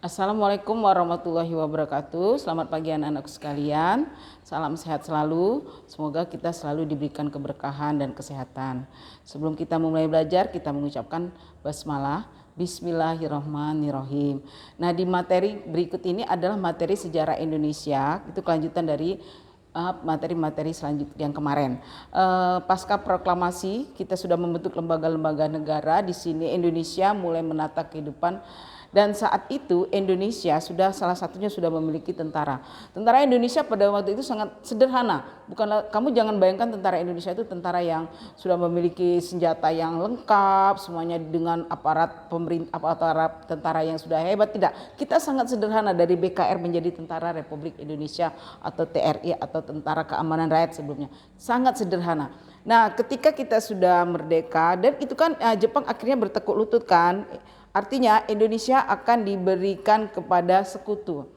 Assalamualaikum warahmatullahi wabarakatuh. Selamat pagi anak-anakku sekalian. Salam sehat selalu. Semoga kita selalu diberikan keberkahan dan kesehatan. Sebelum kita memulai belajar, kita mengucapkan basmalah. Bismillahirrahmanirrahim. Nah, di materi berikut ini adalah materi sejarah Indonesia. Itu kelanjutan dari materi-materi selanjutnya yang kemarin. Pasca proklamasi, kita sudah membentuk lembaga-lembaga negara. Di sini Indonesia mulai menata kehidupan. Dan saat itu Indonesia salah satunya sudah memiliki tentara. Tentara Indonesia pada waktu itu sangat sederhana. Kamu jangan bayangkan tentara Indonesia itu tentara yang sudah memiliki senjata yang lengkap, semuanya dengan aparat pemerintah, aparat tentara yang sudah hebat. Tidak, kita sangat sederhana dari BKR menjadi Tentara Republik Indonesia atau TRI atau Tentara Keamanan Rakyat sebelumnya. Sangat sederhana. Nah, ketika kita sudah merdeka dan itu kan Jepang akhirnya bertekuk lutut kan. Artinya Indonesia akan diberikan kepada sekutu.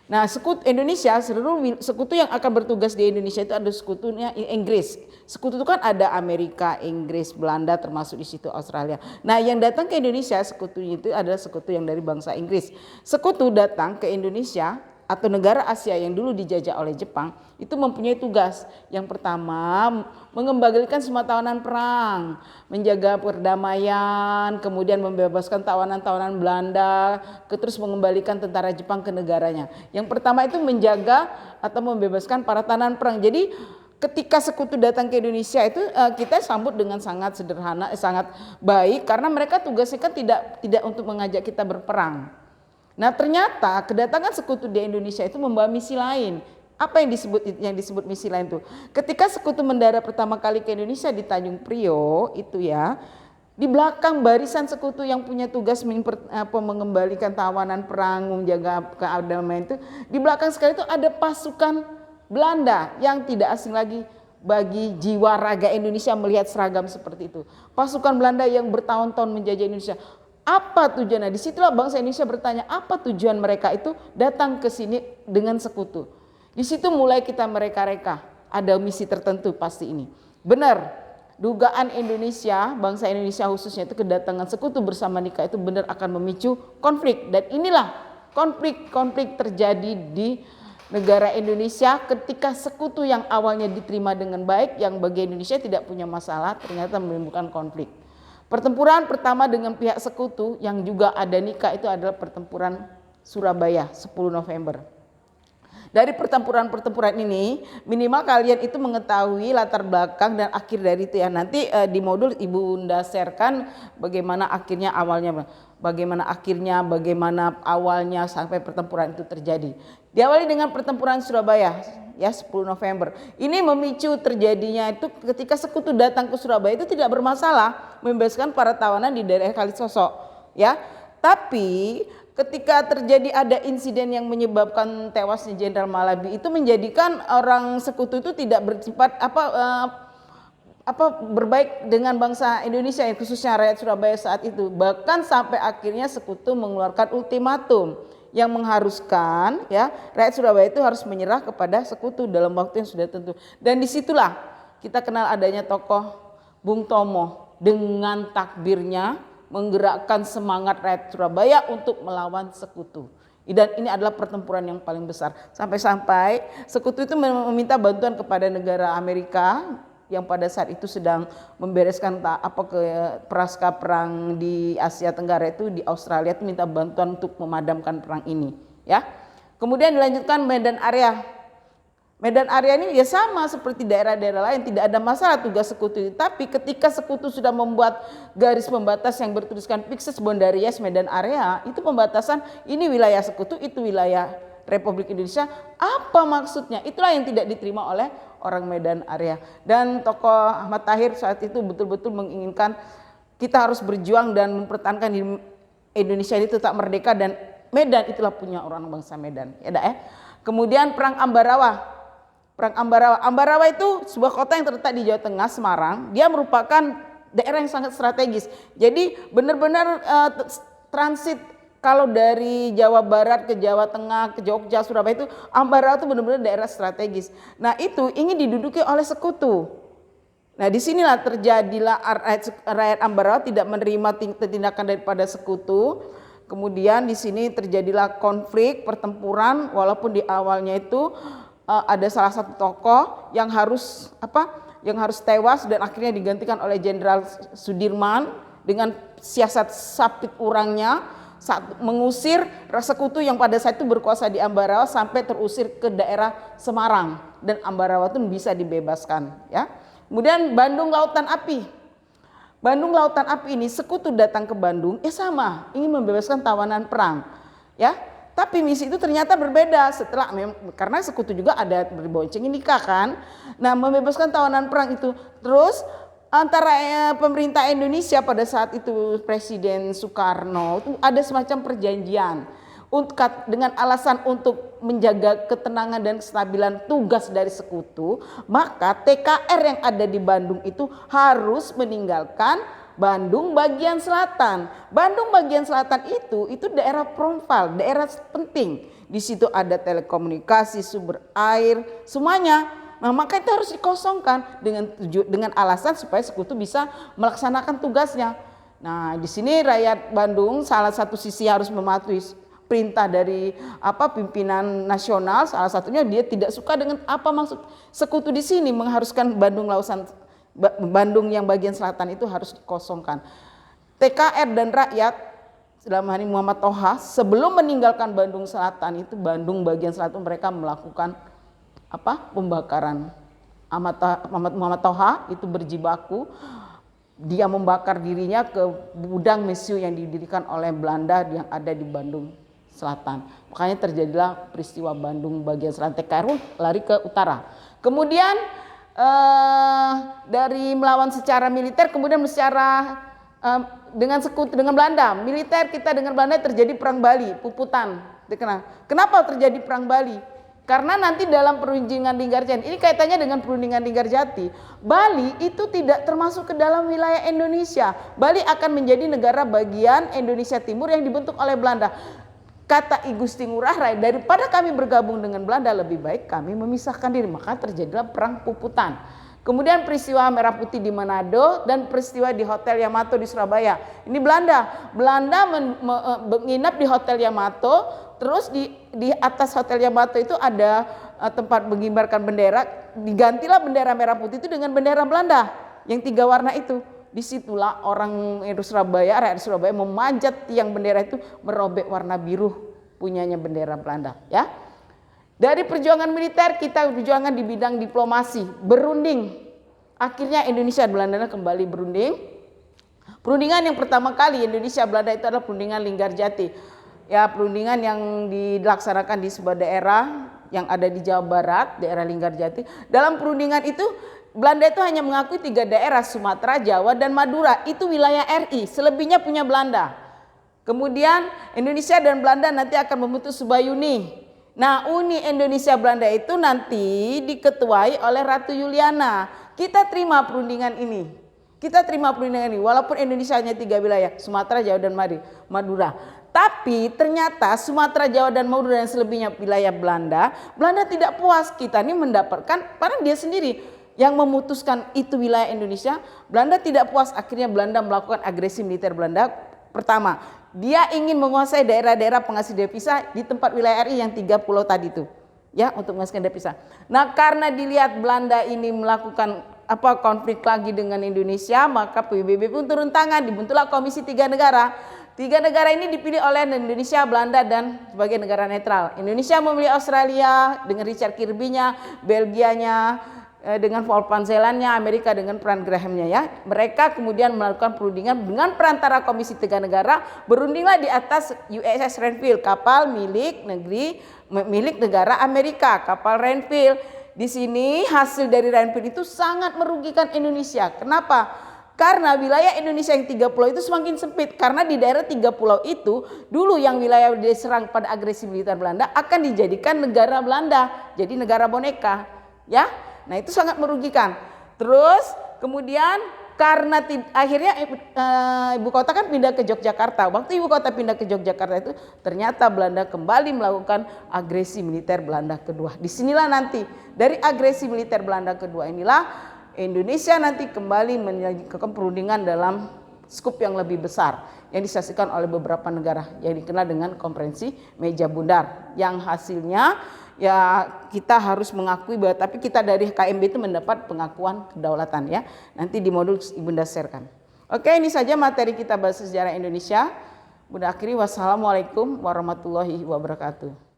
Nah, Indonesia, seluruh sekutu yang akan bertugas di Indonesia itu ada sekutunya Inggris. Sekutu itu kan ada Amerika, Inggris, Belanda, termasuk di situ Australia. Nah, yang datang ke Indonesia sekutunya itu adalah sekutu yang dari bangsa Inggris. Sekutu datang ke Indonesia atau negara Asia yang dulu dijajah oleh Jepang itu mempunyai tugas. Yang pertama, mengembalikan semua tawanan perang, menjaga perdamaian, kemudian membebaskan tawanan-tawanan Belanda, terus mengembalikan tentara Jepang ke negaranya. Yang pertama itu menjaga atau membebaskan para tawanan perang. Jadi ketika sekutu datang ke Indonesia itu kita sambut dengan sangat sederhana, sangat baik karena mereka tugasnya kan tidak untuk mengajak kita berperang. Nah, ternyata kedatangan sekutu di Indonesia itu membawa misi lain. Apa yang disebut misi lain itu? Ketika sekutu mendarat pertama kali ke Indonesia di Tanjung Priok itu ya, di belakang barisan sekutu yang punya tugas mengembalikan tawanan perang, menjaga keamanan itu, di belakang sekali itu ada pasukan Belanda yang tidak asing lagi bagi jiwa raga Indonesia melihat seragam seperti itu. Pasukan Belanda yang bertahun-tahun menjajah Indonesia. Apa tujuannya? Disitulah bangsa Indonesia bertanya apa tujuan mereka itu datang ke sini dengan sekutu. Di situ mulai kita mereka-reka ada misi tertentu pasti ini. Benar, dugaan Indonesia, bangsa Indonesia khususnya itu kedatangan sekutu bersama nikah itu benar akan memicu konflik. Dan inilah konflik terjadi di negara Indonesia ketika sekutu yang awalnya diterima dengan baik, yang bagi Indonesia tidak punya masalah, ternyata menimbulkan konflik. Pertempuran pertama dengan pihak sekutu yang juga ada nikah itu adalah pertempuran Surabaya 10 November. Dari pertempuran ini minimal kalian itu mengetahui latar belakang dan akhir dari itu ya. Nanti di modul Ibu Unda sharekan bagaimana bagaimana awalnya sampai pertempuran itu terjadi. Diawali dengan pertempuran Surabaya ya 10 November. Ini memicu terjadinya itu ketika sekutu datang ke Surabaya itu tidak bermasalah membebaskan para tawanan di daerah Kalisosok ya. Tapi ketika terjadi ada insiden yang menyebabkan tewasnya Jenderal Malabi itu menjadikan orang sekutu itu tidak bersifat berbaik dengan bangsa Indonesia khususnya rakyat Surabaya saat itu. Bahkan sampai akhirnya sekutu mengeluarkan ultimatum yang mengharuskan ya rakyat Surabaya itu harus menyerah kepada sekutu dalam waktu yang sudah tentu. Dan disitulah kita kenal adanya tokoh Bung Tomo dengan takbirnya menggerakkan semangat rakyat Surabaya untuk melawan sekutu. Dan ini adalah pertempuran yang paling besar. Sampai-sampai sekutu itu meminta bantuan kepada negara Amerika yang pada saat itu sedang membereskan praska perang di Asia Tenggara itu di Australia itu minta bantuan untuk memadamkan perang ini ya. Kemudian dilanjutkan Medan Area. Medan Area ini ya sama seperti daerah-daerah lain, tidak ada masalah tugas sekutu. Tapi ketika sekutu sudah membuat garis pembatas yang bertuliskan Pixes Boundarias Medan Area, itu pembatasan ini wilayah sekutu, itu wilayah Republik Indonesia. Apa maksudnya? Itulah yang tidak diterima oleh orang Medan Area. Dan tokoh Ahmad Tahir saat itu betul-betul menginginkan kita harus berjuang dan mempertahankan Indonesia ini tetap merdeka, dan Medan itulah punya orang bangsa Medan. Kemudian Perang Ambarawa. Ambarawa itu sebuah kota yang terletak di Jawa Tengah, Semarang. Dia merupakan daerah yang sangat strategis. Jadi benar-benar transit kalau dari Jawa Barat ke Jawa Tengah, ke Jogja, Surabaya itu Ambarawa itu benar-benar daerah strategis. Nah, itu ingin diduduki oleh sekutu. Nah, disinilah terjadilah rakyat Ambarawa tidak menerima tindakan daripada sekutu. Kemudian di sini terjadilah konflik, pertempuran, walaupun di awalnya itu ada salah satu tokoh yang harus tewas dan akhirnya digantikan oleh Jenderal Sudirman dengan siasat sapit urangnya saat mengusir sekutu yang pada saat itu berkuasa di Ambarawa sampai terusir ke daerah Semarang dan Ambarawa itu bisa dibebaskan, ya. Kemudian Bandung Lautan Api. Bandung Lautan Api ini sekutu datang ke Bandung, sama ingin membebaskan tawanan perang, ya. Tapi misi itu ternyata berbeda setelah karena sekutu juga ada berbonceng nikah kan. Nah, membebaskan tawanan perang itu terus antara pemerintah Indonesia pada saat itu Presiden Soekarno itu ada semacam perjanjian dengan alasan untuk menjaga ketenangan dan kestabilan tugas dari sekutu, maka TKR yang ada di Bandung itu harus meninggalkan Bandung bagian selatan. Bandung bagian selatan itu daerah Promval, daerah penting. Di situ ada telekomunikasi, sumber air, semuanya. Nah, maka itu harus dikosongkan dengan alasan supaya sekutu bisa melaksanakan tugasnya. Nah, di sini rakyat Bandung salah satu sisi harus mematuhi perintah dari pimpinan nasional, salah satunya dia tidak suka dengan apa maksud sekutu di sini mengharuskan Bandung yang bagian selatan itu harus dikosongkan. TKR dan rakyat dalam hal ini Muhammad Toha sebelum meninggalkan Bandung Selatan itu Bandung bagian selatan mereka melakukan pembakaran. Muhammad Toha itu berjibaku, dia membakar dirinya ke gudang mesiu yang didirikan oleh Belanda yang ada di Bandung Selatan. Makanya terjadilah peristiwa Bandung bagian selatan, TKR lari ke utara. Kemudian dari melawan secara militer kemudian secara dengan Belanda. Militer kita dengan Belanda terjadi perang Bali, Puputan. Kenapa terjadi perang Bali? Karena nanti dalam perundingan Linggarjati, ini kaitannya dengan perundingan Linggarjati, Bali itu tidak termasuk ke dalam wilayah Indonesia. Bali akan menjadi negara bagian Indonesia Timur yang dibentuk oleh Belanda. Kata I Gusti Ngurah Rai, daripada kami bergabung dengan Belanda lebih baik kami memisahkan diri. Maka terjadilah perang Puputan. Kemudian peristiwa Merah Putih di Manado dan peristiwa di Hotel Yamato di Surabaya. Ini Belanda menginap di Hotel Yamato. Terus di atas Hotel Yamato itu ada tempat mengibarkan bendera. Digantilah bendera Merah Putih itu dengan bendera Belanda yang 3 warna itu. Disitulah orang rakyat Surabaya memanjat tiang bendera itu, merobek warna biru punyanya bendera Belanda, ya. Dari perjuangan militer kita perjuangan di bidang diplomasi, berunding. Akhirnya Indonesia dan Belanda kembali berunding. Perundingan yang pertama kali Indonesia Belanda itu adalah perundingan Linggarjati. Ya, perundingan yang dilaksanakan di sebuah daerah yang ada di Jawa Barat, daerah Linggarjati. Dalam perundingan itu Belanda itu hanya mengakui 3 daerah, Sumatera, Jawa, dan Madura. Itu wilayah RI, selebihnya punya Belanda. Kemudian Indonesia dan Belanda nanti akan membentuk sebuah uni. Nah, Uni Indonesia Belanda itu nanti diketuai oleh Ratu Juliana. Kita terima perundingan ini. Walaupun Indonesia hanya 3 wilayah, Sumatera, Jawa, dan Madura. Tapi ternyata Sumatera, Jawa, dan Madura yang selebihnya wilayah Belanda tidak puas. Kita ini mendapatkan, padahal dia sendiri yang memutuskan itu wilayah Indonesia. Belanda tidak puas, akhirnya Belanda melakukan agresi militer. Belanda pertama, dia ingin menguasai daerah-daerah penghasil devisa di tempat wilayah RI yang 3 pulau tadi itu, ya, untuk menghasilkan devisa. Nah, karena dilihat Belanda ini melakukan konflik lagi dengan Indonesia, maka PBB pun turun tangan, dibentuklah Komisi 3 Negara. 3 negara ini dipilih oleh Indonesia, Belanda, dan sebagai negara netral. Indonesia memilih Australia dengan Richard Kirby-nya, Belgianya dengan Paul Van Zeeland-nya, Amerika dengan peran Graham-nya, ya. Mereka kemudian melakukan perundingan dengan perantara Komisi 3 Negara, berundinglah di atas USS Renville, kapal milik negara Amerika, kapal Renville. Di sini hasil dari Renville itu sangat merugikan Indonesia. Kenapa? Karena wilayah Indonesia yang 3 pulau itu semakin sempit. Karena di daerah 3 pulau itu dulu yang wilayah diserang pada agresi militer Belanda akan dijadikan negara Belanda, jadi negara boneka, ya. Nah, itu sangat merugikan. Terus kemudian karena akhirnya ibu kota kan pindah ke Yogyakarta. Waktu ibu kota pindah ke Yogyakarta itu ternyata Belanda kembali melakukan agresi militer Belanda kedua. Disinilah nanti dari agresi militer Belanda kedua inilah Indonesia nanti kembali melanjutkan perundingan dalam skup yang lebih besar yang disaksikan oleh beberapa negara yang dikenal dengan konferensi meja bundar, yang hasilnya ya kita harus mengakui bahwa tapi kita dari KMB itu mendapat pengakuan kedaulatan ya. Nanti di modul Ibunda sharekan. Oke, ini saja materi kita bahasa sejarah Indonesia. Bunda akhiri, wassalamualaikum warahmatullahi wabarakatuh.